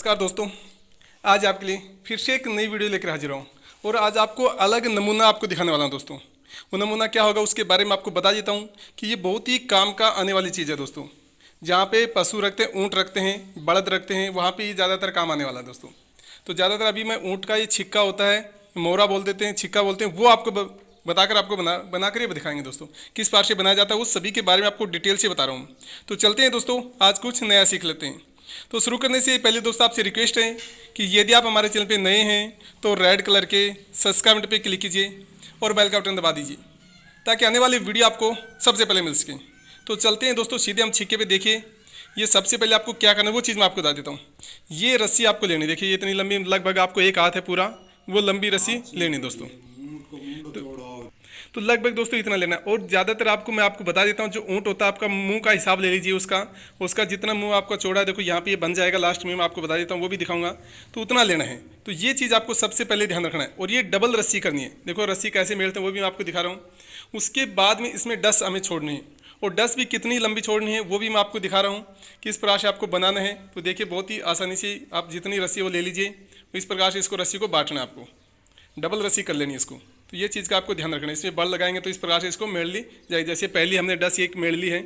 नमस्कार दोस्तों, आज आपके लिए फिर से एक नई वीडियो लेकर हाजिर हूँ और आज आपको अलग नमूना आपको दिखाने वाला हूँ दोस्तों। वो नमूना क्या होगा उसके बारे में आपको बता देता हूँ कि ये बहुत ही काम का आने वाली चीज़ है दोस्तों। जहाँ पे पशु रखते हैं, ऊँट रखते हैं, बलद रखते हैं, वहाँ पे ये ज़्यादातर काम आने वाला है दोस्तों। तो ज़्यादातर अभी मैं ऊँट का ये छिक्का होता है, मोरा बोल देते हैं, छिक्का बोलते हैं, वो आपको बताकर आपको बनाकर ये दिखाएंगे दोस्तों। किस प्रकार से बनाया जाता है उस सभी के बारे में आपको डिटेल से बता रहा हूँ। तो चलते हैं दोस्तों, आज कुछ नया सीख लेते हैं। तो शुरू करने से पहले दोस्तों आपसे रिक्वेस्ट है कि यदि आप हमारे चैनल पे नए हैं तो रेड कलर के सब्सक्राइब बटन पे क्लिक कीजिए और बेल का बटन दबा दीजिए ताकि आने वाली वीडियो आपको सबसे पहले मिल सके। तो चलते हैं दोस्तों सीधे हम छिक्के पे। देखिए ये सबसे पहले आपको क्या करना है वो चीज़ मैं आपको बता देता हूँ। ये रस्सी आपको लेनी, देखिए ये इतनी लंबी, लगभग आपको एक हाथ है पूरा, वो लंबी रस्सी लेनी दोस्तों। तो लगभग दोस्तों इतना लेना है। और ज़्यादातर आपको मैं आपको बता देता हूँ, जो ऊँट होता है आपका मुंह का हिसाब ले लीजिए उसका जितना मुंह आपका चौड़ा है, देखो यहाँ पे ये बन जाएगा, लास्ट में मैं आपको बता देता हूँ, वो भी दिखाऊंगा, तो उतना लेना है। तो ये चीज़ आपको सबसे पहले ध्यान रखना है। और ये डबल रस्सी करनी है, देखो रस्सी कैसे मेलते हैं वो भी मैं आपको दिखा रहा हूँ। उसके बाद में इसमें डस हमें छोड़नी है और डस भी कितनी लंबी छोड़नी है वो भी मैं आपको दिखा रहा हूँ, किस प्रकार से आपको बनाना है। तो देखिए बहुत ही आसानी से आप जितनी रस्सी वो ले लीजिए, इस प्रकार से इसको रस्सी को बांटना है, आपको डबल रस्सी कर लेनी है इसको। तो ये चीज़ का आपको ध्यान रखना है। इसमें बल लगाएंगे तो इस प्रकार से इसको मेड़ ली जाएगी। जैसे पहली हमने 10 एक मेड़ ली है,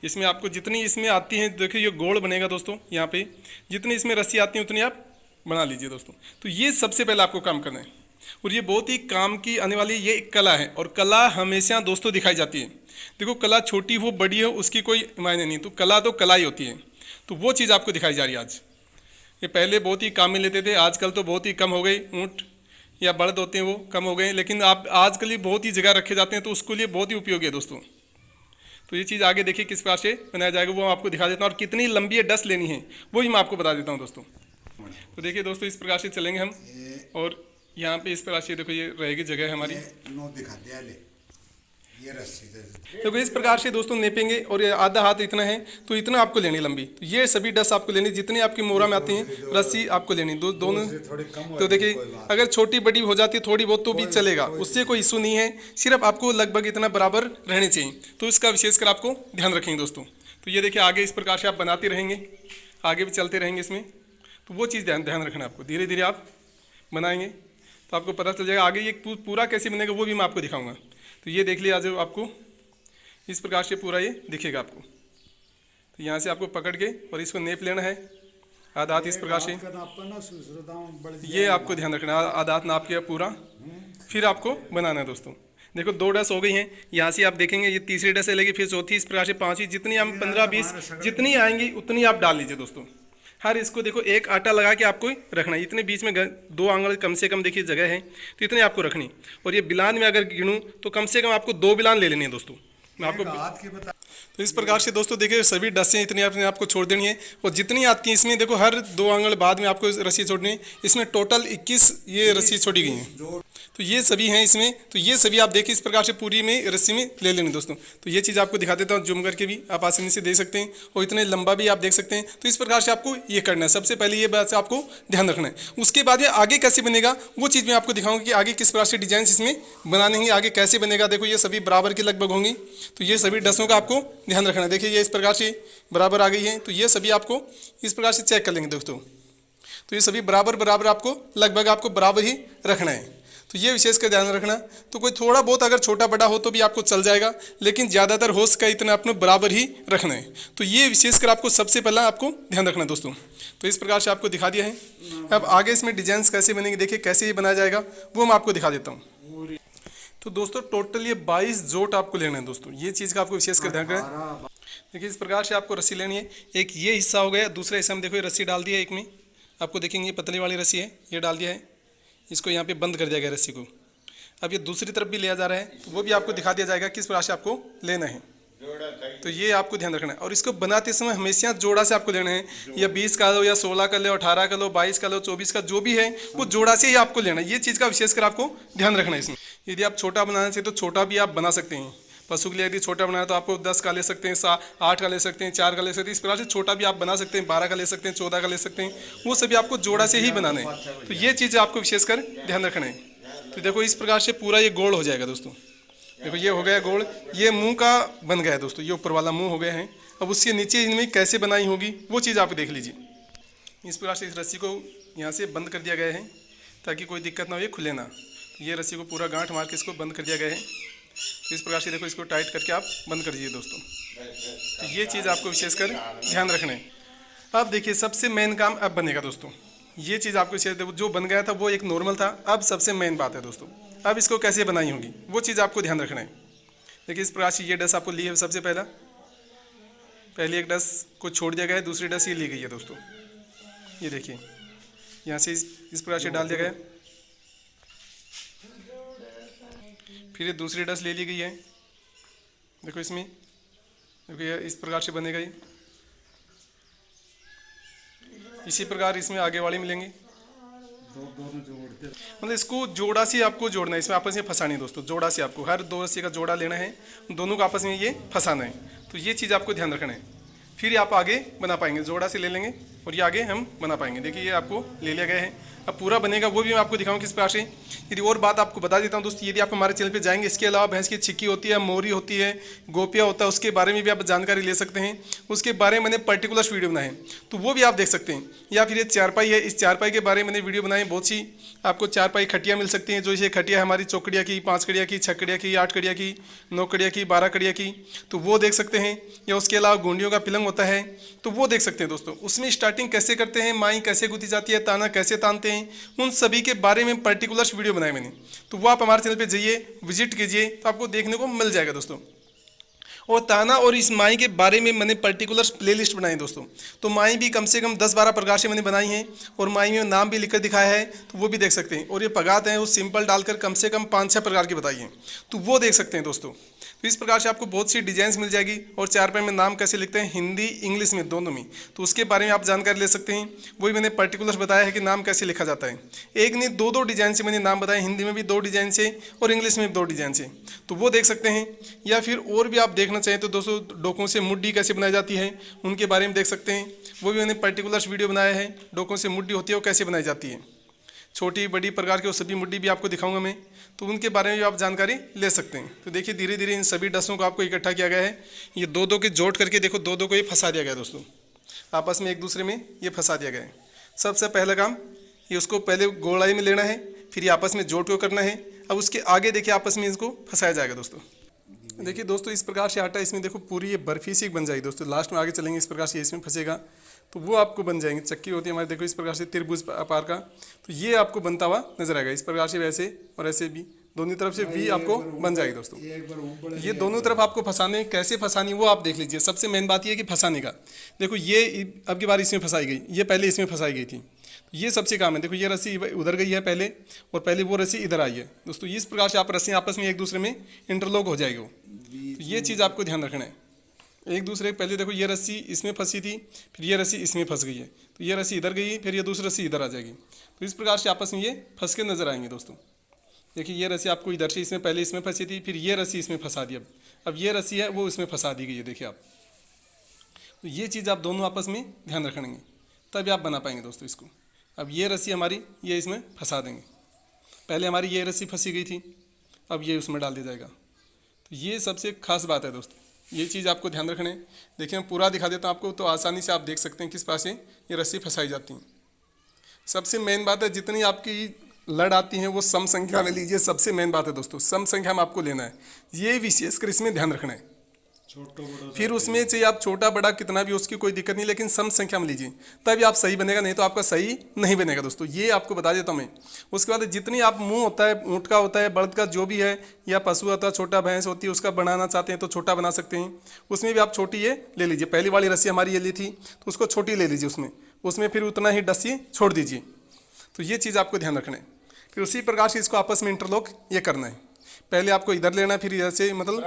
इसमें आपको जितनी इसमें आती है, देखिए ये गोल बनेगा दोस्तों। यहाँ पे जितनी इसमें रस्सी आती है उतनी आप बना लीजिए दोस्तों। तो ये सबसे पहले आपको काम करना है और ये बहुत ही काम की आने वाली ये एक कला है। और कला हमेशा दोस्तों दिखाई जाती है। देखो कला छोटी हो बड़ी हो उसकी कोई मायने नहीं, तो कला ही होती है। तो वो चीज़ आपको दिखाई जा रही है आज। ये पहले बहुत ही काम में लेते थे, आजकल तो बहुत ही कम हो गई। ऊँट या बड़द होते हैं वो कम हो गए, लेकिन आप आजकल ये बहुत ही जगह रखे जाते हैं, तो उसके लिए बहुत ही उपयोगी है दोस्तों। तो ये चीज़ आगे देखिए किस प्रकार से बनाया जाएगा वो आपको दिखा देता हूँ। और कितनी लंबी है डस लेनी है वो भी मैं आपको बता देता हूँ दोस्तों। तो देखिए दोस्तों इस प्रकार से चलेंगे हम। और यहाँ पे इस प्रकार से देखो ये रहेगी जगह हमारी, ये रस्सी तो इस प्रकार से दोस्तों नेपेंगे। और ये आधा हाथ इतना है तो इतना आपको लेनी लंबी। तो ये सभी डस आपको लेनी, जितनी आपकी मोरा में आती हैं रस्सी आपको लेनी दोनों। तो देखिए अगर छोटी बड़ी हो जाती है थोड़ी बहुत तो भी चलेगा, उससे कोई इशू नहीं है, सिर्फ आपको लगभग इतना बराबर रहने चाहिए। तो इसका विशेषकर आपको ध्यान रखेंगे दोस्तों। तो ये देखिए आगे इस प्रकार से आप बनाते रहेंगे, आगे भी चलते रहेंगे इसमें। तो वो चीज़ ध्यान रखना है आपको, धीरे धीरे आप बनाएंगे तो आपको पता चल जाएगा। आगे ये पूरा कैसे बनेगा वो भी मैं आपको दिखाऊंगा। तो ये देख लिया, आज आपको इस प्रकार से पूरा ये दिखेगा आपको। तो यहाँ से आपको पकड़ के और इसको नेप लेना है आधा हाथ इस प्रकार से। ये आपको ध्यान रखना है, आधा हाथ नाप के पूरा फिर आपको बनाना है दोस्तों। देखो 2 डस हो गई हैं, यहाँ से आप देखेंगे ये तीसरी डस लगेगी, फिर चौथी, इस प्रकार से 5वीं, जितनी हम 15-20 जितनी आएंगी उतनी आप डाल लीजिए दोस्तों। हर इसको देखो एक आटा लगा के आपको रखना है। इतने बीच में 2 आंगल कम से कम देखिए जगह है, तो इतने आपको रखनी। और ये बिलान में अगर गिनूँ तो कम से कम आपको 2 बिलान ले लेनी है दोस्तों। मैं आपको तो इस प्रकार से दोस्तों देखिए सभी डसें इतनी अपने आपको छोड़ देनी है। और जितनी आती हैं इसमें देखो हर 2 आंगल बाद में आपको रस्सी छोड़नी है। इसमें टोटल 21 ये रस्सी छोड़ी गई हैं। तो ये सभी हैं इसमें। तो ये सभी आप देखिए इस प्रकार से पूरी में रस्सी में ले लेनी दोस्तों। तो ये चीज़ आपको दिखा देता हूँ, जूम करके भी आप आसानी से देख सकते हैं और इतने लंबा भी आप देख सकते हैं। तो इस प्रकार से आपको ये करना है। सबसे पहले ये बात से आपको ध्यान रखना है। उसके बाद ये आगे कैसे बनेगा वो चीज़ मैं आपको दिखाऊंगा कि आगे किस प्रकार से डिजाइन इसमें बनाने हैं, आगे कैसे बनेगा। देखो ये सभी बराबर की लगभग होंगी, तो ये सभी डसों का आपको ध्यान रखना है। देखिए ये इस प्रकार से बराबर आ गई है, तो ये सभी आपको इस प्रकार से चेक कर लेंगे दोस्तों। तो ये सभी बराबर आपको लगभग आपको बराबर ही रखना है। तो ये विशेष का ध्यान रखना। तो कोई थोड़ा बहुत अगर छोटा बड़ा हो तो भी आपको चल जाएगा, लेकिन ज़्यादातर होश का इतना अपने बराबर ही रखना है। तो ये विशेषकर आपको सबसे पहला आपको ध्यान रखना है दोस्तों। तो इस प्रकार से आपको दिखा दिया है। अब आगे इसमें डिजाइन कैसे बनेंगे, देखिए कैसे ये बनाया जाएगा वो मैं आपको दिखा देता हूँ। तो दोस्तों टोटल ये 22 जोट आपको लेना है दोस्तों। ये चीज़ का आपको विशेष कर ध्यान रखना है। देखिए इस प्रकार से आपको रस्सी लेनी है। एक ये हिस्सा हो गया, दूसरे हिस्से में देखो ये रस्सी डाल दी है। एक में आपको देखेंगे पतली वाली रस्सी है, ये डाल दिया है, इसको यहाँ पे बंद कर दिया गया रस्सी को। अब ये दूसरी तरफ भी लिया जा रहा है, तो वो भी आपको दिखा दिया जाएगा किस प्रकार से आपको लेना है। तो ये आपको ध्यान रखना है। और इसको बनाते समय हमेशा जोड़ा से आपको लेना है। या 20 का लो, या 16 का लो, 18 का लो, 22 का लो, 24 का, जो भी है वो जोड़ा से ही आपको लेना है। ये चीज़ का विशेषकर आपको ध्यान रखना है इसमें। यदि आप छोटा बनाना चाहिए तो छोटा भी आप बना सकते हैं। पशु के लिए यदि छोटा बनाना है तो आपको 10 का ले सकते हैं, 8 का ले सकते हैं, 4 का ले सकते हैं। इस प्रकार से छोटा भी आप बना सकते हैं, 12 का ले सकते हैं, 14 का ले सकते हैं। वो सभी आपको जोड़ा से ही बनाना है। तो ये चीज़ आपको विशेषकर ध्यान रखना है। तो देखो इस प्रकार से पूरा ये गोल हो जाएगा दोस्तों। देखो ये हो गया गोल, ये मुंह का बन गया है दोस्तों। ये ऊपर वाला मुंह हो गया है। अब उसके नीचे इनमें कैसे बनाई होगी वो चीज़ आप देख लीजिए। इस प्रकार से इस रस्सी को यहाँ से बंद कर दिया गया है ताकि कोई दिक्कत ना हो, ये खुले ना। तो ये रस्सी को पूरा गांठ मार के इसको बंद कर दिया गया है। तो इस प्रकार से देखो इसको टाइट करके आप बंद कर दीजिए दोस्तों। तो ये चीज़ आपको विशेषकर ध्यान रखना है। अब देखिए सबसे मेन काम अब बनेगा दोस्तों। ये चीज़ आपको जो बन गया था वो एक नॉर्मल था, अब सबसे मेन बात है दोस्तों, अब इसको कैसे बनाई होगी वो चीज़ आपको ध्यान रखना है। देखिए इस प्रकार से ये डस आपको ली है। सबसे पहली एक डस को छोड़ दिया गया है, दूसरी डस ये ली गई है दोस्तों। ये देखिए यहाँ से इस प्रकार से डाल दिया गया, फिर ये दूसरी डस ले ली गई है। देखो इसमें, देखो ये इस प्रकार से बनेगा ये। इसी प्रकार इसमें आगे वाले मिलेंगे। मतलब इसको जोड़ा से आपको जोड़ना है, इसमें आपस में फंसानी है दोस्तों। जोड़ा से आपको हर दो रस्सी का जोड़ा लेना है, दोनों को आपस में ये फंसाना है। तो ये चीज़ आपको ध्यान रखना है, फिर आप आगे बना पाएंगे। जोड़ा से ले लेंगे और ये आगे हम बना पाएंगे। देखिए ये आपको ले लिया गया है। अब पूरा बनेगा वो भी मैं आपको दिखाऊंगा किस प्रकार से। यदि और बात आपको बता देता हूँ दोस्तों, यदि आप हमारे चैनल पे जाएंगे, इसके अलावा भैंस की छिक्की होती है, मोरी होती है, गोपिया होता है, उसके बारे में भी आप जानकारी ले सकते हैं। उसके बारे में मैंने पर्टिकुलर वीडियो बनाए हैं, तो वो भी आप देख सकते हैं। या फिर ये चारपाई है, इस चारपाई के बारे में मैंने वीडियो बनाए। बहुत सी आपको चारपाई खटिया मिल सकती हैं, जो ये खटिया हमारी चौकड़िया की, 5 कड़िया की, 6 कड़िया की, 8 कड़िया की, 9 कड़िया की, 12 कड़िया की, तो वो देख सकते हैं। या उसके अलावा गोंडियों का पिलंग होता है, तो वो देख सकते हैं दोस्तों। उसमें स्टार्टिंग कैसे करते हैं, माई कैसे गुथी जाती है, ताना कैसे तानते हैं, उन सभी के बारे में पर्टिकुलर वीडियो बनाए मैंने। तो वो आप हमारे चैनल पे जाइए, विजिट कीजिए, तो आपको देखने को मिल जाएगा दोस्तों। और ताना और इस माई के बारे में मैंने पर्टिकुलर प्लेलिस्ट बनाई दोस्तों। तो माई भी कम से कम 10-12 प्रकार से मैंने बनाई हैं, और माई में नाम भी लिखकर दिखाया है, तो वो भी देख सकते हैं। और ये पगात हैं वो सिंपल डालकर कम से कम 5-6 प्रकार की बताई हैं, तो वो देख सकते हैं दोस्तों। तो इस प्रकार से आपको बहुत सी डिजाइन्स मिल जाएगी। और चारपाई में नाम कैसे लिखते हैं, हिंदी इंग्लिश में दोनों में, तो उसके बारे में आप जानकारी ले सकते हैं। वही मैंने पर्टिकुलर बताया है कि नाम कैसे लिखा जाता है। एक नहीं 2-2 डिजाइन से मैंने नाम बताए, हिंदी में भी 2 डिजाइन से और इंग्लिश में भी 2 डिजाइन से, तो वो देख सकते हैं। या फिर और भी आप देखना चाहें तो दोस्तों, डोकों से मुड्डी कैसे बनाई जाती है उनके बारे में देख सकते हैं। वो भी मैंने पर्टिकुलर वीडियो बनाया है। डोकों से मुड्डी होती है वो कैसे बनाई जाती है, छोटी बड़ी प्रकार की वो सभी मुड्डी भी आपको दिखाऊंगा मैं, तो उनके बारे में भी आप जानकारी ले सकते हैं। तो देखिए धीरे धीरे इन सभी डसों को आपको इकट्ठा किया गया है। ये 2-2 के जोड़ करके देखो, 2-2 को ये फंसा दिया गया दोस्तों, आपस में एक दूसरे में ये फंसा दिया गया है। सबसे पहला काम ये उसको पहले गोलाई में लेना है, फिर ये आपस में जोड़ को करना है। अब उसके आगे देखिए आपस में इसको फंसाया जाएगा दोस्तों। देखिए दोस्तों इस प्रकार से आटा इसमें देखो पूरी ये बर्फी सी बन जाएगी दोस्तों। लास्ट में आगे चलेंगे इस प्रकार से इसमें फंसेगा, तो वो आपको बन जाएंगे। चक्की होती है हमारे, देखो इस प्रकार से त्रिभुज आकार का, तो ये आपको बनता हुआ नजर आएगा। इस प्रकार से वैसे और ऐसे भी दोनों तरफ से वी आपको बन जाएगी दोस्तों। ये दोनों तरफ आपको फंसाने, कैसे फंसानी वो आप देख लीजिए। सबसे मेन बात ये है कि फंसाने का, देखो ये अब की बार इसमें फंसाई गई, ये पहले इसमें फंसाई गई थी, ये सबसे काम है। देखो ये रस्सी उधर गई है पहले, और पहले वो रस्सी इधर आई है दोस्तों। इस प्रकार से आप रस्सी आपस में एक दूसरे में इंटरलॉक हो जाएगी। तो ये चीज़ आपको ध्यान रखना है। एक दूसरे पहले देखो ये रस्सी इसमें फंसी थी, फिर ये रस्सी इसमें फंस गई है, तो ये रस्सी इधर गई, फिर ये दूसरी रस्सी इधर आ जाएगी। तो इस प्रकार से आपस में ये फंस के नजर आएंगे दोस्तों। देखिए ये रस्सी आपको इधर से इसमें पहले इसमें फंसी थी, फिर ये रस्सी इसमें फंसा दी। अब ये रस्सी है वो इसमें फंसा दी गई है, देखिए आप। तो ये चीज़ आप दोनों आपस में ध्यान रखेंगे, तभी आप बना पाएंगे दोस्तों इसको। अब ये रस्सी हमारी ये इसमें फंसा देंगे। पहले हमारी ये रस्सी फंसी गई थी, अब ये उसमें डाल दिया जाएगा। तो ये सबसे खास बात है दोस्तों, ये चीज़ आपको ध्यान रखना है। देखिए मैं पूरा दिखा देता हूँ आपको, तो आसानी से आप देख सकते हैं किस पास से ये रस्सी फंसाई जाती है। सबसे मेन बात है, जितनी आपकी लड़ आती हैं वो सम संख्या में लीजिए। सबसे मेन बात है दोस्तों, सम संख्या में आपको लेना है, ये विशेषकर इसमें ध्यान रखना है। फिर उसमें चाहिए आप छोटा बड़ा कितना भी, उसकी कोई दिक्कत नहीं, लेकिन सम संख्या में लीजिए, तभी आप सही बनेगा, नहीं तो आपका सही नहीं बनेगा दोस्तों। ये आपको बता देता हूँ मैं। उसके बाद जितनी आप मुंह होता है, ऊँट का होता है, बड़द का जो भी है, या पशु होता है, छोटा भैंस होती है, उसका बनाना चाहते हैं तो छोटा बना सकते हैं। उसमें भी आप छोटी ये ले लीजिए। पहली वाली रस्सी हमारी ये ली थी, तो उसको छोटी ले लीजिए उसमें फिर उतना ही रस्सी छोड़ दीजिए। तो ये चीज़ आपको ध्यान रखना है। फिर उसी प्रकार से इसको आपस में इंटरलॉक ये करना है। पहले आपको इधर लेना, फिर इधर से, मतलब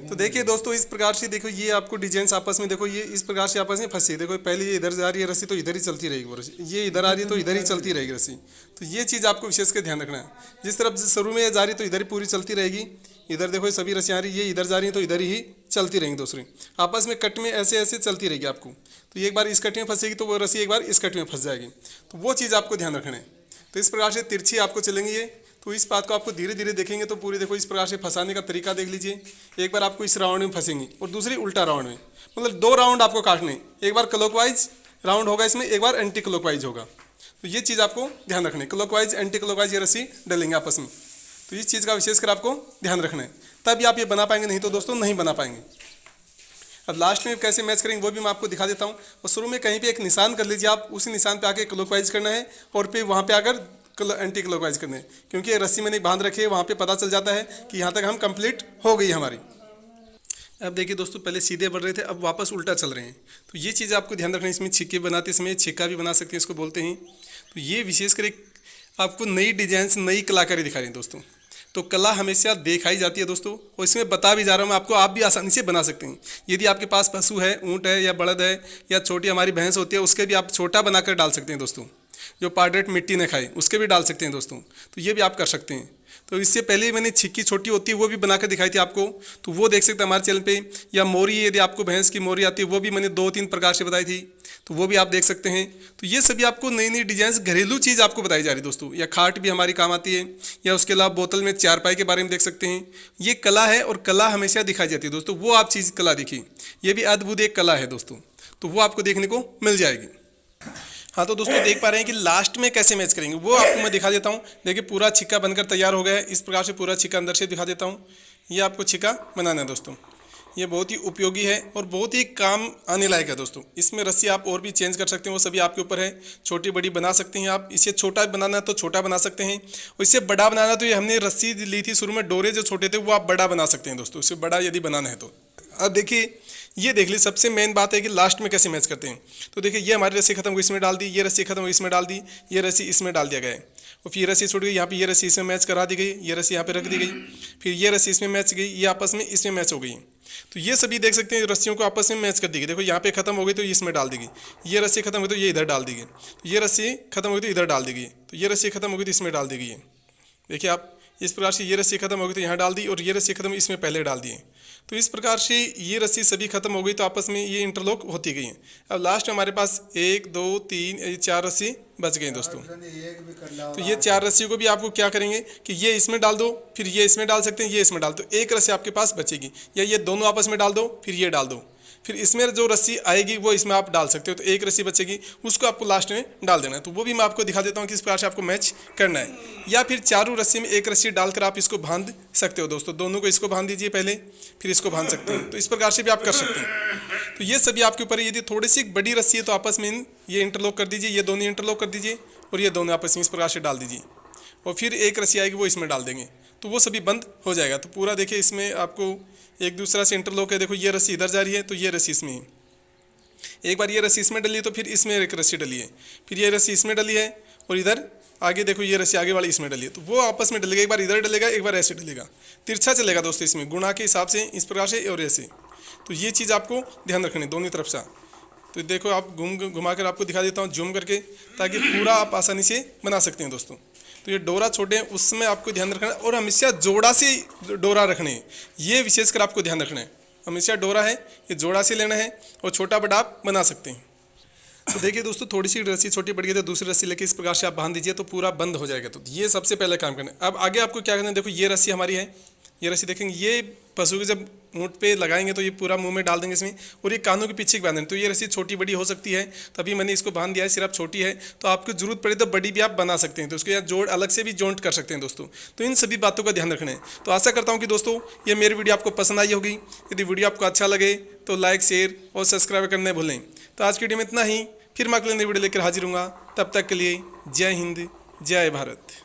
तो देखिए दोस्तों इस प्रकार से देखो, ये आपको डिजाइन आपस में देखो, ये इस प्रकार से आपस में फंसी। देखो पहले ये इधर जा रही है रस्सी, तो इधर ही चलती रहेगी वो रस्सी, ये इधर आ रही है तो इधर ही चलती रहेगी रस्सी। तो ये चीज़ आपको विशेष कर ध्यान रखना है। जिस तरफ शुरू में जा रही तो इधर ही पूरी चलती रहेगी, इधर देखो सभी रस्सियाँ आ रही, ये इधर जा रही है तो इधर ही चलती रहेंगी दूसरी, आपस में कट में ऐसे ऐसे चलती रहेगी आपको। तो एक बार इस कट में फंसेगी तो वो रस्सी एक बार इस कट में फंस जाएगी। तो वो चीज़ आपको ध्यान रखना है। तो इस प्रकार से तिरछी आपको चलेंगी ये। तो इस बात को आपको धीरे धीरे देखेंगे तो पूरी देखो इस प्रकार से फंसाने का तरीका देख लीजिए। एक बार आपको इस राउंड में फंसेंगी और दूसरी उल्टा राउंड में, मतलब 2 राउंड आपको काटने, एक बार क्लॉकवाइज राउंड होगा इसमें, एक बार एंटी क्लॉकवाइज होगा। तो ये चीज़ आपको ध्यान रखना है, क्लॉकवाइज एंटी क्लॉकवाइज ये रस्सी डलेंगे आपस में। तो इस चीज़ का विशेषकर आपको ध्यान रखना है, तभी आप ये बना पाएंगे, नहीं तो दोस्तों नहीं बना पाएंगे। अब लास्ट में कैसे मैच करेंगे वो भी मैं आपको दिखा देता हूँ। और शुरू में कहीं पे एक निशान कर लीजिए आप, उसी निशान पे आके क्लॉकवाइज करना है और फिर वहाँ पे आकर एंटी क्लॉकवाइज करना है, क्योंकि ये रस्सी मैंने बांध रखी है, वहाँ पे पता चल जाता है कि यहाँ तक हम कंप्लीट हो गई हमारी। अब देखिए दोस्तों, पहले सीधे बढ़ रहे थे, अब वापस उल्टा चल रहे हैं। तो ये चीज़ आपको ध्यान रखना है। इसमें छिक्के बनाते समय छिक्का भी बना सकते हैं, इसको बोलते हैं। तो ये विशेषकर एक आपको नई डिजाइन, नई कलाकारी दिखा रही है दोस्तों। तो कला हमेशा दिखाई जाती है दोस्तों, और इसमें बता भी जा रहा हूँ मैं आपको, आप भी आसानी से बना सकते हैं। यदि आपके पास पशु है, ऊँट है या बड़द है या छोटी हमारी भैंस होती है, उसके भी आप छोटा बनाकर डाल सकते हैं दोस्तों। जो पार्डेट मिट्टी न खाए उसके भी डाल सकते हैं दोस्तों। तो ये भी आप कर सकते हैं। तो इससे पहले मैंने छिक्की छोटी होती है वो भी बनाकर दिखाई थी आपको, तो वो देख सकते हैं हमारे चैनल पे। या मोरी, यदि आपको भैंस की मोरी आती है वो भी मैंने 2-3 प्रकार से बताई थी, तो वो भी आप देख सकते हैं। तो ये सभी आपको नई नई डिजाइन, घरेलू चीज़ आपको बताई जा रही है दोस्तों। या खाट भी हमारी काम आती है, या उसके अलावा बोतल में चारपाई के बारे में देख सकते हैं। ये कला है और कला हमेशा दिखाई जाती है दोस्तों। वो आप चीज़ कला देखिए, ये भी अद्भुत एक कला है दोस्तों, तो वो आपको देखने को मिल जाएगी। हाँ तो दोस्तों देख पा रहे हैं कि लास्ट में कैसे मैच करेंगे वो आपको मैं दिखा देता हूँ। देखिए पूरा छिक्का बनकर तैयार हो गया है। इस प्रकार से पूरा छिक्का अंदर से दिखा देता हूँ। ये आपको छिक्का बनाना है दोस्तों। ये बहुत ही उपयोगी है और बहुत ही काम आने लायक है दोस्तों। इसमें रस्सी आप और भी चेंज कर सकते हैं, वो सभी आपके ऊपर है। छोटी बड़ी बना सकते हैं आप। इसे छोटा बनाना है तो छोटा बना सकते हैं, और इससे बड़ा बनाना तो ये हमने रस्सी ली थी शुरू में, डोरे जो छोटे थे वो आप बड़ा बना सकते हैं दोस्तों, इससे बड़ा यदि बनाना है तो। अब देखिए, ये देख ली, सबसे मेन बात है कि लास्ट में कैसे मैच करते हैं। तो देखिए, ये हमारी रस्सी खत्म हुई, इसमें डाल दी, ये रस्सी खत्म हुई, इसमें डाल दी, ये रस्सी इसमें डाल दिया गया है। और फिर ये रस्सी छूट गई, यहाँ पे ये रस्सी इसमें मैच करा दी गई, ये रस्सी यहाँ पे रख दी गई, फिर ये रस्सी इसमें मैच गई, ये आपस में इसमें मैच हो गई। तो ये सभी देख सकते हैं रस्सियों को आपस में मैच कर दी गई। देखो यहाँ पे खत्म हो गई तो ये इसमें डाल दी गई, ये रस्सी खत्म हुई तो ये इधर डाल दी गई, ये रस्सी खत्म हुई तो इधर डाल दी गई, तो ये रस्सी खत्म हो गई तो इसमें डाल दी गई है। देखिए आप, इस प्रकार से ये रस्सी खत्म हो गई तो यहाँ डाल दी, और ये रस्सी खत्म इसमें पहले डाल दिए। तो इस प्रकार से ये रस्सी सभी खत्म हो गई तो आपस में ये इंटरलॉक होती गई हैं। अब लास्ट में हमारे पास 1 2 3 4 रस्सी बच गई दोस्तों। तो ये 4 रस्सी को भी आपको क्या करेंगे कि ये इसमें डाल दो, फिर ये इसमें डाल सकते हैं, ये इसमें डाल दो, एक रस्सी आपके पास बचेगी। या ये दोनों आपस में डाल दो, फिर ये डाल दो, फिर इसमें जो रस्सी आएगी वो इसमें आप डाल सकते हो। तो एक रस्सी बचेगी, उसको आपको लास्ट में डाल देना है। तो वो भी मैं आपको दिखा देता हूँ किस प्रकार से आपको मैच करना है। या फिर चारों रस्सी में एक रस्सी डालकर आप इसको बांध सकते हो दोस्तों। दोनों को इसको बांध दीजिए पहले, फिर इसको बांध सकते हैं। तो इस प्रकार से भी आप कर सकते हैं। तो ये सभी आपके ऊपर है। यदि थोड़ी सी बड़ी रस्सी है तो आपस में ये इंटरलॉक कर दीजिए, ये दोनों इंटरलॉक कर दीजिए, और ये दोनों आपस में इस प्रकार से डाल दीजिए। और फिर एक रस्सी आएगी वो इसमें डाल देंगे, तो वो सभी बंद हो जाएगा। तो पूरा देखिए, इसमें आपको एक दूसरा से इंटरलॉक है। देखो ये रस्सी इधर जा रही है तो ये रस्सी इसमें है। एक बार ये रस्सी इसमें डली है तो फिर इसमें एक रस्सी डली है, फिर ये रस्सी इसमें डली है, और इधर आगे देखो ये रस्सी आगे वाली इसमें डली है। तो वो आपस में डलेगा, एक बार इधर डलेगा, एक बार ऐसे डलेगा, तिरछा चलेगा दोस्तों इसमें गुणा के हिसाब से, इस प्रकार से और ऐसे। तो ये चीज़ आपको ध्यान रखनी है दोनों तरफ से। तो देखो आप घुमा कर आपको दिखा देता हूँ जूम करके, ताकि पूरा आप आसानी से बना सकते हैं दोस्तों। तो ये डोरा छोटे हैं उसमें आपको ध्यान रखना है, और हमेशा जोड़ा से डोरा रखने हैं, ये विशेषकर आपको ध्यान रखना है। हमेशा डोरा है ये जोड़ा से लेना है, और छोटा बड़ा आप बना सकते हैं। तो देखिए दोस्तों, थोड़ी सी रस्सी छोटी पड़ गई तो दूसरी रस्सी लेके इस प्रकार से आप बांध दीजिए तो पूरा बंद हो जाएगा। तो ये सबसे पहले काम करना है। अब आगे आपको क्या करना है, देखो ये रस्सी हमारी है, ये रस्सी देखेंगे, ये पशु के जब ऊँट पे लगाएंगे तो ये पूरा मुंह में डाल देंगे इसमें, और ये कानों के पीछे बांधेंगे। तो ये रस्सी छोटी बड़ी हो सकती है, तभी मैंने इसको बांध दिया है। सिर्फ छोटी है तो आपको जरूरत पड़े तो बड़ी भी आप बना सकते हैं, तो उसको यहाँ जोड़ अलग से भी जॉइंट कर सकते हैं दोस्तों। तो इन सभी बातों का ध्यान रखना है। तो आशा करता हूँ कि दोस्तों ये मेरी वीडियो आपको पसंद आई होगी। यदि वीडियो आपको अच्छा लगे तो लाइक, शेयर और सब्सक्राइब करने भूलें। तो आज की वीडियो में इतना ही, फिर मैं अगले नई वीडियो लेकर हाजिर हूँगा। तब तक के लिए जय हिंद, जय भारत।